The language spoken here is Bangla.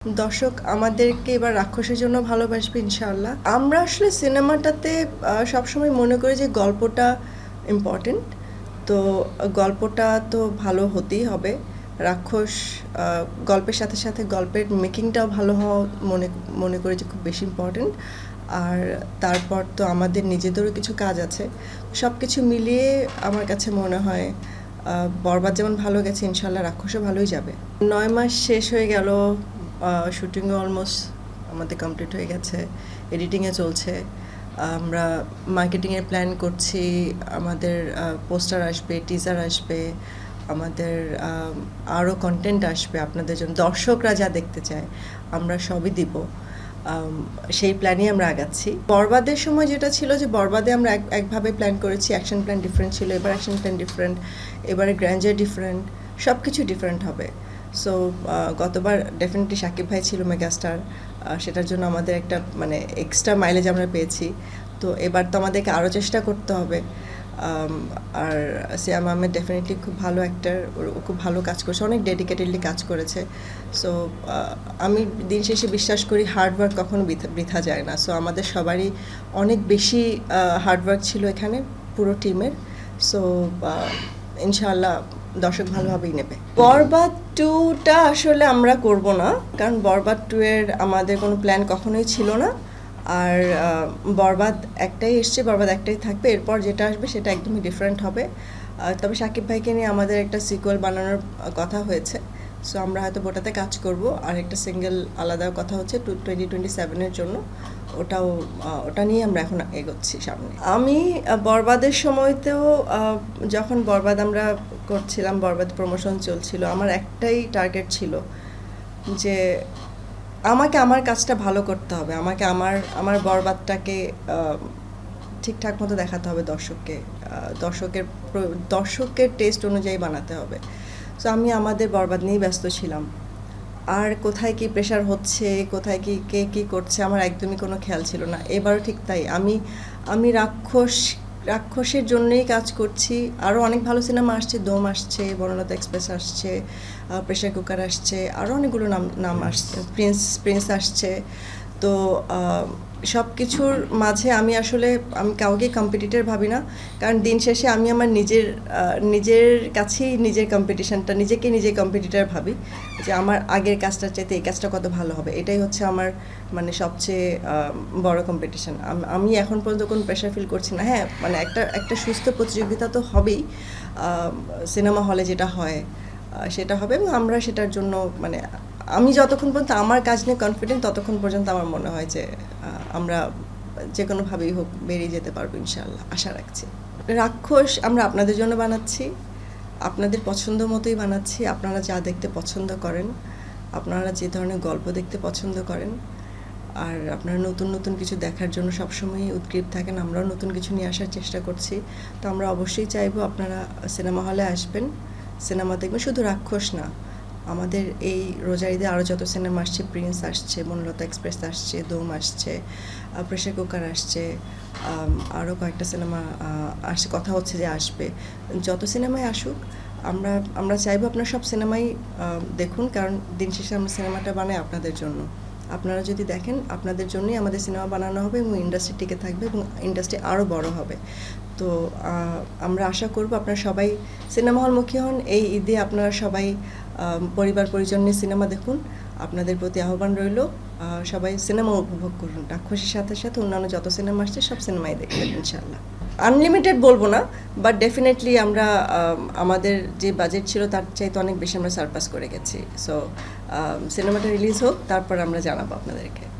দর্শক আমাদেরকে এবার রাক্ষসের জন্য ভালোবাসবে ইনশাআল্লাহ। আমরা আসলে সিনেমাটাতে সবসময় মনে করি যে গল্পটা ইম্পর্টেন্ট, তো গল্পটা তো ভালো হতেই হবে। রাক্ষস গল্পের সাথে সাথে গল্পের মেকিংটাও ভালো হওয়া মনে মনে করি যে খুব বেশি ইম্পর্টেন্ট। আর তারপর তো আমাদের নিজেদেরও কিছু কাজ আছে, সব কিছু মিলিয়ে আমার কাছে মনে হয় বরবাদ যেমন ভালো গেছে, ইনশাআল্লাহ রাক্ষসও ভালোই যাবে। 9 মাস শেষ হয়ে গেল, শুটিংও অলমোস্ট আমাদের কমপ্লিট হয়ে গেছে, এডিটিংয়ে চলছে, আমরা মার্কেটিংয়ের প্ল্যান করছি, আমাদের পোস্টার আসবে, টিজার আসবে, আমাদের আরও কন্টেন্ট আসবে আপনাদের জন্য। দর্শকরা যা দেখতে চায় আমরা সবই দিব, সেই প্ল্যানই আমরা আগাচ্ছি। বরবাদের সময় যেটা ছিল যে বরবাদে আমরা একভাবে প্ল্যান করেছি, অ্যাকশন প্ল্যান ডিফারেন্ট ছিল, এবার অ্যাকশন প্ল্যান ডিফারেন্ট, এবারে গ্র্যান্ডার ডিফারেন্ট, সব কিছু ডিফারেন্ট হবে। সো গতবার ডেফিনেটলি শাকিব ভাই ছিল মেগাস্টার, সেটার জন্য আমাদের একটা মানে এক্সট্রা মাইলেজ আমরা পেয়েছি। তো এবার তো আমাদেরকে আরও চেষ্টা করতে হবে। আর সিয়াম আহমেদ ডেফিনেটলি খুব ভালো অ্যাক্টার, ও খুব ভালো কাজ করছে, অনেক ডেডিকেটেডলি কাজ করেছে। সো আমি দিন শেষে বিশ্বাস করি হার্ডওয়ার্ক কখনো বৃথা যায় না। সো আমাদের সবারই অনেক বেশি হার্ডওয়ার্ক ছিল এখানে পুরো টিমের। সো ইনশাআল্লাহ দর্শক ভালোভাবেই নেবে। বরবাদ 2টা আসলে আমরা করব না, কারণ বরবাদ 2 এর আমাদের কোনো প্ল্যান কখনোই ছিল না। আর বরবাদ একটাই এসছে, বরবাদ একটাই থাকবে, এরপর যেটা আসবে সেটা একদমই ডিফারেন্ট হবে। তবে শাকিব ভাইকে নিয়ে আমাদের একটা সিকুয়েল বানানোর কথা হয়েছে, সো আমরা হয়তো ওটাতে কাজ করব। আর একটা সিঙ্গেল আলাদা কথা হচ্ছে 2027-এর জন্য, ওটা নিয়ে আমরা এখন এগোচ্ছি সামনে। আমি বরবাদের সময়তেও যখন বরবাদ আমরা করছিলাম, বরবাদ প্রমোশন চলছিল, আমার একটাই টার্গেট ছিল যে আমাকে আমার কাজটা ভালো করতে হবে, আমাকে আমার বরবাদটাকে ঠিকঠাক মতো দেখাতে হবে দর্শককে, দর্শকের টেস্ট অনুযায়ী বানাতে হবে। সো আমি আমাদের বরবাদ নিয়েই ব্যস্ত ছিলাম। আর কোথায় কি প্রেশার হচ্ছে, কোথায় কি কে কী করছে আমার একদমই কোনো খেয়াল ছিল না। এবারও ঠিক তাই, আমি রাক্ষসের জন্যই কাজ করছি। আরও অনেক ভালো সিনেমা আসছে, দোম আসছে, বনলতা এক্সপ্রেস আসছে, প্রেশার কুকার আসছে, আরও অনেকগুলো নাম আসছে, প্রিন্স আসছে। তো সব কিছুর মাঝে আমি কাউকে কম্পিটিটর ভাবি না, কারণ দিন শেষে আমি আমার নিজের কাছেই নিজের কম্পিটিশানটা, নিজে কম্পিটিটর ভাবি যে আমার আগের কাজটার চাইতে এই কাজটা কত ভালো হবে। এটাই হচ্ছে আমার মানে সবচেয়ে বড় কম্পিটিশান। আমি এখন পর্যন্ত কোনো প্রেশার ফিল করছি না। হ্যাঁ, মানে একটা সুস্থ প্রতিযোগিতা তো হবেই, সিনেমা হলে যেটা হয় সেটা হবে, এবং আমরা সেটার জন্য মানে আমি যতক্ষণ পর্যন্ত আমার কাজ নিয়ে কনফিডেন্ট, ততক্ষণ পর্যন্ত আমার মনে হয় যে আমরা যে কোনোভাবেই হোক বেরিয়ে যেতে পারবো ইনশাআল্লাহ, আশা রাখছি। রাক্ষস আমরা আপনাদের জন্য বানাচ্ছি, আপনাদের পছন্দ মতোই বানাচ্ছি। আপনারা যা দেখতে পছন্দ করেন, আপনারা যে ধরনের গল্প দেখতে পছন্দ করেন, আর আপনারা নতুন নতুন কিছু দেখার জন্য সবসময়ই উদ্গ্রীব থাকেন, আমরাও নতুন কিছু নিয়ে আসার চেষ্টা করছি। তো আমরা অবশ্যই চাইবো আপনারা সিনেমা হলে আসবেন, সিনেমা দেখবেন। শুধু রাক্ষস না, আমাদের এই রোজার ঈদে আরও যত সিনেমা আসছে, প্রিন্স আসছে, বনলতা এক্সপ্রেস আসছে, দোম আসছে, প্রেশার কুকার আসছে, আরও কয়েকটা সিনেমা আসছে, কথা হচ্ছে যে আসবে। যত সিনেমায় আসুক, আমরা চাইবো আপনারা সব সিনেমাই দেখুন, কারণ দিন শেষে আমরা সিনেমাটা বানাই আপনাদের জন্য। আপনারা যদি দেখেন, আপনাদের জন্যই আমাদের সিনেমা বানানো হবে, এবং ইন্ডাস্ট্রি টিকে থাকবে, এবং ইন্ডাস্ট্রি আরও বড় হবে। তো আমরা আশা করব আপনারা সবাই সিনেমা হলমুখী হন। এই ঈদে আপনারা সবাই পরিবার পরিজন নিয়ে সিনেমা দেখুন। আপনাদের প্রতি আহ্বান রইল, সবাই সিনেমা উপভোগ করুন। রাক্ষসের সাথে সাথে অন্যান্য যত সিনেমা আসছে সব সিনেমাই দেখবেন ইনশাআল্লাহ। আনলিমিটেড বলবো না, বাট ডেফিনেটলি আমরা আমাদের যে বাজেট ছিল তার চাইতে অনেক বেশি আমরা সারপাস করে গেছি। সো সিনেমাটা রিলিজ হোক, তারপর আমরা জানাবো আপনাদেরকে।